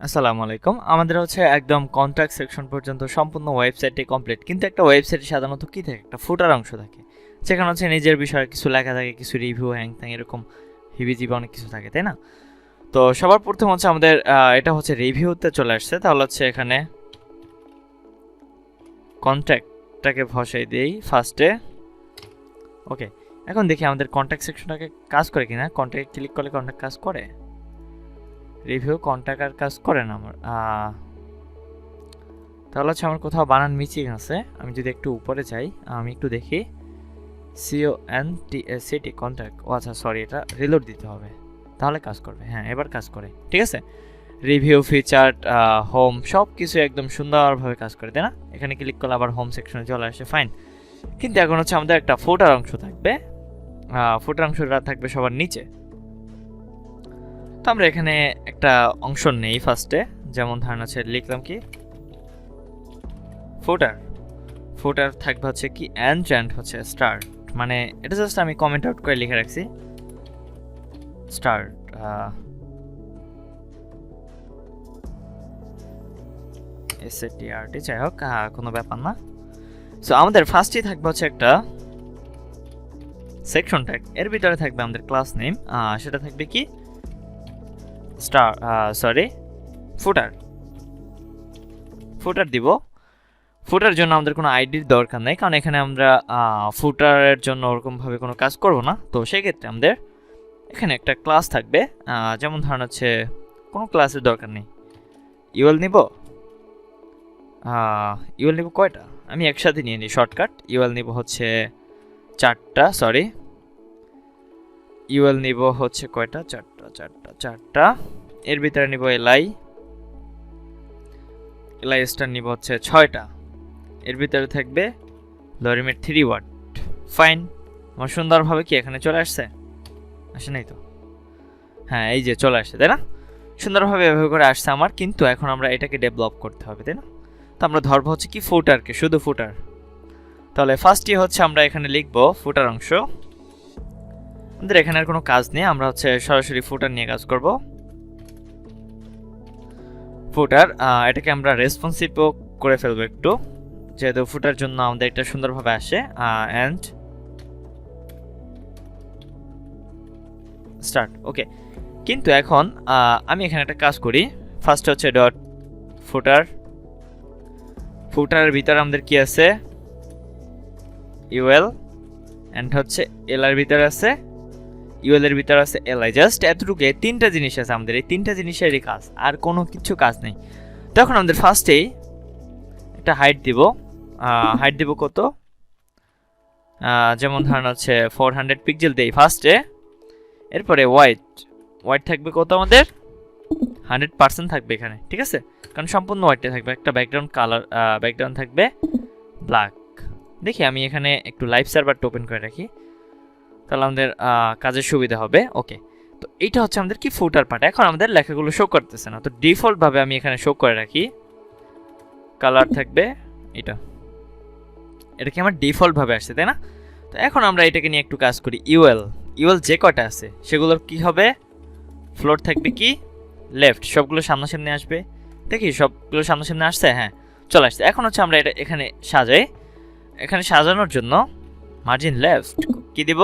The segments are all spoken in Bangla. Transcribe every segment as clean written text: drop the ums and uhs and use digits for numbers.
আসসালামুআলাইকুম। আমাদের হচ্ছে একদম কন্ট্যাক্ট সেকশন পর্যন্ত সম্পূর্ণ ওয়েবসাইটটি কমপ্লিট। কিন্তু একটা ওয়েবসাইটে সাধারণত কী থাকে? একটা ফুটার অংশ থাকে। সেখানে হচ্ছে নিজের বিষয়ে কিছু লেখা থাকে, কিছু রিভিউ হ্যাং-ত্যাং এরকম হিবিজিবি অনেক কিছু থাকে, তাই না? তো সবার প্রথম হচ্ছে আমাদের এটা হচ্ছে রিভিউতে চলে আসছে। তাহলে হচ্ছে এখানে কন্ট্যাক্টটাকে বসাই দিই ফার্স্টে। ওকে, এখন দেখি আমাদের কন্ট্যাক্ট সেকশনটাকে কাজ করে কিনা। কন্ট্যাক্টে ক্লিক করলে কন্ট্যাক্ট কাজ করে। রিভিউ কন্ট্যাক্ট আর কাজ করে না আমার। তাহলে হচ্ছে আমার কোথাও বানান মিচিং আছে। আমি যদি একটু উপরে যাই, আমি একটু দেখি CONTACT কন্ট্যাক্ট। ও আচ্ছা, সরি, এটা রিলোড দিতে হবে, তাহলে কাজ করবে। হ্যাঁ, এবার কাজ করে, ঠিক আছে। রিভিউ, ফিচার, হোম সব কিছু একদম সুন্দরভাবে কাজ করে, তাই না? এখানে ক্লিক করলে আবার হোম সেকশনে চলে আসে, ফাইন। কিন্তু এখন হচ্ছে আমাদের একটা ফুটার অংশ থাকবে। ফুটার অংশটা থাকবে সবার নিচে। তো আমরা এখানে একটা অংশ নেই ফার্স্টে। যেমন ধরেন হচ্ছে লিখলাম কি ফুটার থাকবে হচ্ছে কি অ্যান্ড হচ্ছে স্টার্ট। মানে এটা জাস্ট আমি কমেন্ট আউট করে লিখে রাখছি স্টার্ট। SATRT, যাই হোক, কোনো ব্যাপার না। সো আমাদের ফার্স্টই থাকবে হচ্ছে একটা সেকশন ট্যাগ। এর ভিতরে থাকবে আমাদের ক্লাস নেম, সেটা থাকবে কি ফুটার দিব। ফুটার জন্য আমাদের কোনো আইডির দরকার নেই, কারণ এখানে আমরা ফুটারের জন্য ওরকমভাবে কোনো কাজ করব না। তো সেক্ষেত্রে আমাদের এখানে একটা ক্লাস থাকবে। যেমন ধরেন হচ্ছে কোনো ক্লাসের দরকার নেই। ইউএল নিব কয়টা? আমি একসাথে নিয়ে নিই শর্টকাট। ইউএল নিব হচ্ছে 4টা, সরি, ইউএল নিব হচ্ছে কয়টা? 4টা। এর ভিতরে নিব এলআই স্টার নিব হচ্ছে 6টা। এর ভিতরে থাকবে লরিমেট 3 ওয়াট, ফাইন। আমার সুন্দরভাবে কি এখানে চলে আসছে? আসে নাই তো? হ্যাঁ, এই যে চলে আসছে, তাই না? সুন্দরভাবে এভাবে করে আসছে আমার। কিন্তু এখন আমরা এটাকে ডেভেলপ করতে হবে, তাই না? তো আমরা ধরবো হচ্ছে কি ফুটারকে, শুধু ফুটার। তাহলে ফার্স্টই হচ্ছে আমরা এখানে লিখব ফুটার অংশ। আমাদের এখানে আর কোনো কাজ নেই, আমরা হচ্ছে সরাসরি ফুটার নিয়ে কাজ করব। ফুটার, এটাকে আমরা রেসপন্সিভ করে ফেলবো একটু, যেহেতু ফুটার জন্য আমাদের এটা সুন্দরভাবে আসে। অ্যান্ড স্টার্ট, ওকে। কিন্তু এখন আমি এখানে একটা কাজ করি। ফার্স্ট হচ্ছে ডট ফুটারের ভিতরে আমাদের কি আছে? ইউএল, অ্যান্ড হচ্ছে এল এর ভিতরে আছে ইউএল এর ভিতরে আছে এলআই। জাস্ট এতটুকু, তিনটা জিনিস আছে আমাদের। এই তিনটা জিনিসেরই কাজ, আর কোনো কিছু কাজ নেই। তখন আমাদের ফার্স্টেই একটা হাইট দিব কত? যেমন ধরেন হচ্ছে 400 পিক্সেল দেই ফার্স্টে। এরপরে হোয়াইট থাকবে কত? আমাদের 100% থাকবে এখানে, ঠিক আছে? কারণ সম্পূর্ণ হোয়াইটে থাকবে। একটা ব্যাকগ্রাউন্ড থাকবে ব্ল্যাক। দেখি আমি এখানে একটু লাইভ সার্ভারটা ওপেন করে রাখি, তাহলে আমাদের কাজের সুবিধা হবে। ওকে, তো এইটা হচ্ছে আমাদের কি ফুটার পার্ট। এখন আমাদের লেখাগুলো শো করতেছে না, তো ডিফল্টভাবে আমি এখানে শো করে রাখি। কালার থাকবে এটা কি আমার ডিফল্টভাবে আসছে, তাই না? তো এখন আমরা এটাকে নিয়ে একটু কাজ করি। ইউএল যে কটা আছে সেগুলোর কি হবে? ফ্লোর থাকবে কি লেফট, সবগুলো সামনাসামনি আসবে। দেখি সবগুলো সামনাসামনি আসছে, হ্যাঁ চলে আসছে। এখন হচ্ছে আমরা এটা এখানে সাজাই। এখানে সাজানোর জন্য মার্জিন লেফট কি দিব?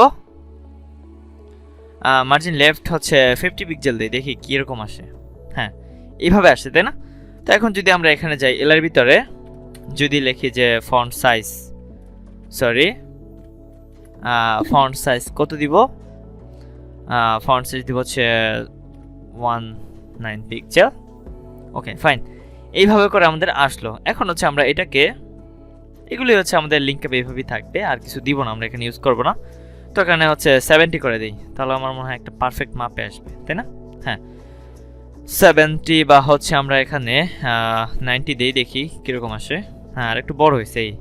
মার্জিন লেফট হচ্ছে 50 পিক্সেল দিই, দেখি কীরকম আসে। হ্যাঁ, এইভাবে আসছে, তাই না? তো এখন যদি আমরা এখানে যাই এলার ভিতরে, যদি লিখি যে ফন্ট সাইজ কত দিব? ফন্ট সাইজ দিব হচ্ছে 19 পিক্সেল। ওকে, ফাইন। এইভাবে করে আমাদের আসলো। এখন হচ্ছে আমরা এগুলি হচ্ছে আমাদের লিঙ্কে এইভাবেই থাকবে, আর কিছু দিব না, আমরা এখানে ইউজ করবো না। তো এখানে হচ্ছে 70 করে দিই, তাহলে আমার মনে হয় একটা পারফেক্ট মাপে আসবে, তাই না? হ্যাঁ, 70 বা হচ্ছে আমরা এখানে 90 দিই, দেখি কীরকম আসে। হ্যাঁ, আর একটু বড় হয়েছে, এই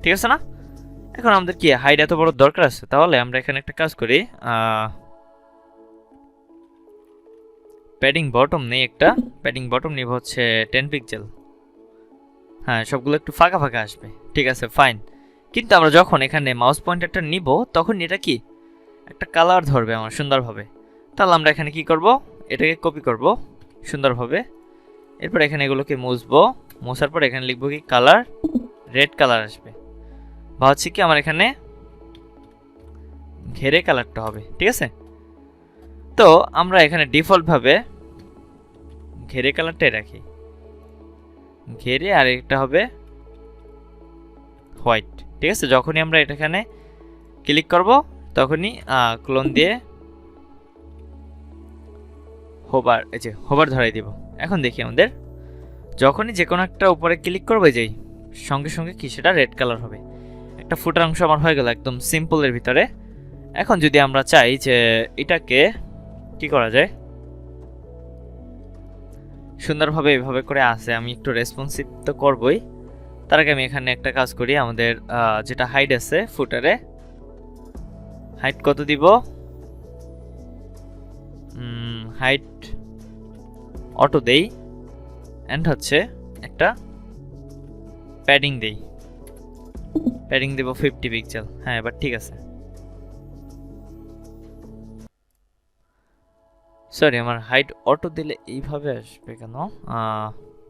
ঠিক আছে না? এখন আমাদের কি হাইট এত বড় দরকার আছে? তাহলে আমরা এখানে একটা কাজ করি, প্যাডিং বটম নেই, একটা প্যাডিং বটম নিব হচ্ছে 10 পিক্সেল। হ্যাঁ, সবগুলো একটু ফাঁকা ফাঁকা আসবে, ঠিক আছে, ফাইন। কিন্তু আমরা যখন এখানে মাউস পয়েন্টারটা নিব, তখন এটা কি একটা কালার ধরবে আমার সুন্দরভাবে। তাহলে আমরা এখানে কি করব? এটাকে কপি করব, সুন্দরভাবে। এরপর এখানে এগুলোকে মুছবো, মোছার পর এখানে লিখবো কি কালার, রেড কালার আসবে, বা হচ্ছে কি আমার এখানে ঘেরে কালারটা হবে। ঠিক আছে, তো আমরা এখানে ডিফল্টভাবে ঘেরে কালারটাই রাখি, ঘেরে, আর একটা হবে হোয়াইট। ঠিক আছে, যখনই আমরা এটা এখানে ক্লিক করব তখনই ক্লোন দিয়ে হোভার ধরাই দিব। এখন দেখি আমাদের যখনই যে কোনো একটা উপরে ক্লিক করবো যেই সঙ্গে সঙ্গে কি সেটা রেড কালার হবে। একটা ফুটার অংশ আমার হয়ে গেল একদম সিম্পলের ভিতরে। এখন যদি আমরা চাই যে এটাকে কি করা যায় সুন্দরভাবে এভাবে করে আসে, আমি একটু রেসপন্সিভ তো করবই, তার আগে আমি এখানে একটা কাজ করি, আমাদের যেটা হাইট আছে ফুটারে, হাইট কত দিব, হাইট অটো দেই, এন্ড হচ্ছে একটা প্যাডিং দেই, প্যাডিং দেব 50 পিক্সেল। হ্যাঁ, এবার ঠিক আছে। সরি, আমার হাইট অটো দিলে এইভাবে আসবে কেন?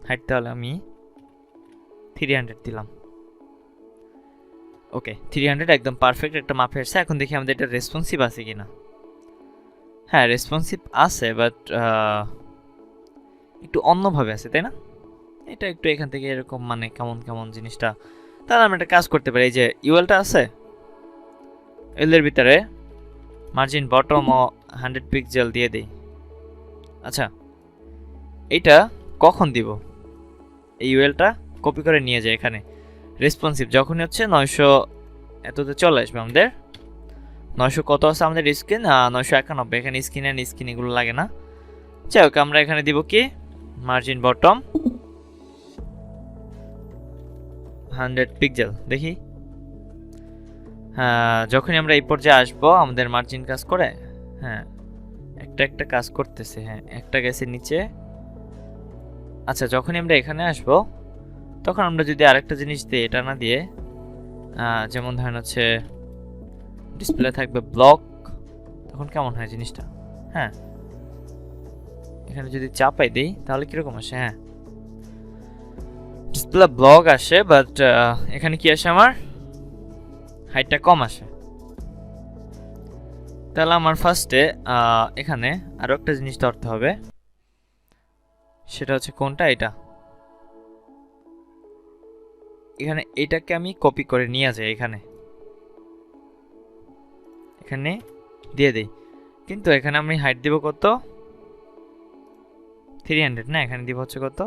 হাইট তাহলে আমি 300 দিলাম। ওকে, 300 একদম পারফেক্ট একটা মাপে আসছে। এখন দেখি আমাদের এটা রেসপন্সিভ আছে কিনা। হ্যাঁ, রেসপন্সিভ আছে, বাট একটু অন্যভাবে আছে, তাই না? এটা একটু এখান থেকে এরকম মানে কেমন কেমন জিনিসটা। তাহলে আমরা একটা কাজ করতে পারি, এই যে ইউএলটা আছে, এলের ভিতরে মার্জিন বটম ও 100 পিক্সেল দিয়ে দেই। আচ্ছা, এটা কখন দিব? এই ইউএলটা কপি করে নিয়ে যায় এখানে রেসপন্সিভ যখনই হচ্ছে 900 এততে চলে আসবে আমাদের। 900 কত আছে আমাদের স্ক্রিন? 991। এখানে স্ক্রিন অ্যান্ড স্ক্রিন এগুলো লাগে না। যাই হোক, আমরা এখানে দিব কি মার্জিন বটম 100 পিক্সেল। দেখি, হ্যাঁ, যখনই আমরা এই পর্যায়ে আসবো আমাদের মার্জিন কাজ করে। হ্যাঁ, একটা কাজ করতেছে। হ্যাঁ, একটা গেছে নিচে। আচ্ছা, যখনই আমরা এখানে আসবো তখন আমরা যদি আরেকটা জিনিস দিই, এটা না দিয়ে যেমন ধরেন হচ্ছে ডিসপ্লে থাকবে ব্লক, তখন কেমন হয় জিনিসটা? হ্যাঁ, এখানে যদি চাপাই দিই তাহলে কিরকম আসে? হ্যাঁ, ডিসপ্লে ব্লক আসে, বাট এখানে কি আসে আমার হাইটটা কম আসে। তাহলে আমার ফার্স্টে এখানে আরো একটা জিনিস ধরতে হবে, সেটা হচ্ছে কোনটা? এটা। এখানে এটাকে আমি কপি করে নিয়ে যাই, এখানে দিয়ে দেই, কিন্তু এখানে আমি হাইট দিব কত? 300 না, এখানে দিব হচ্ছে কত?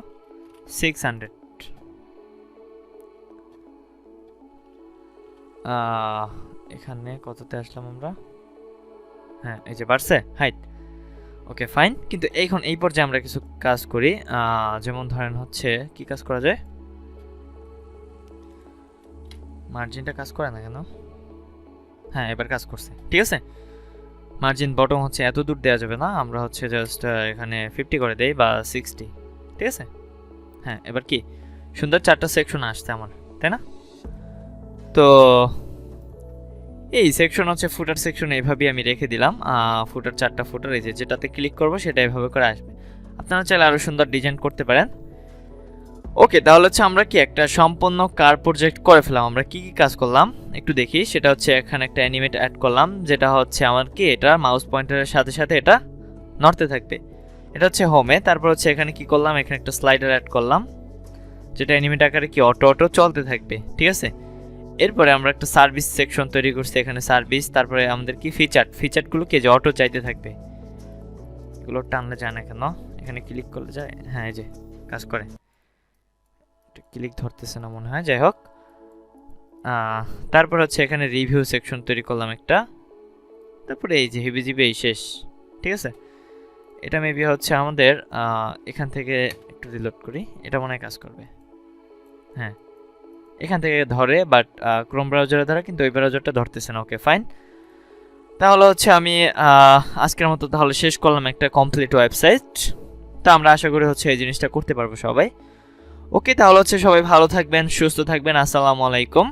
600। এখানে কততে আসলাম আমরা? হ্যাঁ, এই যে বাড়ছে হাইট। ওকে, ফাইন। কিন্তু এখন এই পর্যায়ে আমরা কিছু কাজ করি, যেমন ধরেন হচ্ছে কি কাজ করা যায়? মার্জিনটা কাজ করে না কেন? হ্যাঁ, এবার কাজ করছে। ঠিক আছে, মার্জিন বটম হচ্ছে এত দূর দেওয়া যাবে না, আমরা হচ্ছে জাস্ট এখানে 50 করে দেই বা 60। ঠিক আছে, হ্যাঁ, এবার কি সুন্দর 4টা সেকশন আসছে আমার, তাই না? তো এই সেকশন হচ্ছে ফুটার সেকশন, এইভাবেই আমি রেখে দিলাম। ফুটার 4টা ফুটার, এই যে যেটাতে ক্লিক করবো সেটা এভাবে করে আসবে। আপনারা চাইলে আরও সুন্দর ডিজাইন করতে পারেন। ওকে, তাহলে হচ্ছে আমরা কি একটা সম্পূর্ণ কার প্রজেক্ট করে ফেলাম। আমরা কি কি কাজ করলাম একটু দেখি। সেটা হচ্ছে এখানে একটা অ্যানিমেট অ্যাড করলাম, যেটা হচ্ছে আমার কি এটা মাউস পয়েন্টারের সাথে সাথে এটা নড়তে থাকবে। এটা হচ্ছে হোমে। তারপর হচ্ছে এখানে কি করলাম, এখানে একটা স্লাইডার অ্যাড করলাম, যেটা অ্যানিমেট আকারে কি অটো চলতে থাকবে। ঠিক আছে, এরপরে আমরা একটা সার্ভিস সেকশন তৈরি করছি, এখানে সার্ভিস। তারপরে আমাদের কি ফিচারগুলো কি যে অটো চাইতে থাকবে, এগুলো টানলে যায় না কেন? এখানে ক্লিক করলে যায়। হ্যাঁ, এই যে কাজ করে, ক্লিক ধরতেছে না মনে হয়। যাই হোক, তারপর হচ্ছে এখানে রিভিউ সেকশন তৈরি করলাম একটা। তারপরে এই যে হিবিজিবি এই শেষ। ঠিক আছে, এটা মেবি হচ্ছে আমাদের এখান থেকে একটু রিলোড করি, এটা মনে হয় কাজ করবে। হ্যাঁ, এখান থেকে ধরে, বাট ক্রোম ব্রাউজারে ধরে, কিন্তু ওই ব্রাউজারটা ধরতেছে না। ওকে, ফাইন। তাহলে হচ্ছে আমি আজকের মতো তাহলে শেষ করলাম একটা কমপ্লিট ওয়েবসাইট। তা আমরা আশা করি হচ্ছে এই জিনিসটা করতে পারবো সবাই। ওকে, তাহলে হচ্ছে সবাই ভালো থাকবেন, সুস্থ থাকবেন। আসসালামু আলাইকুম।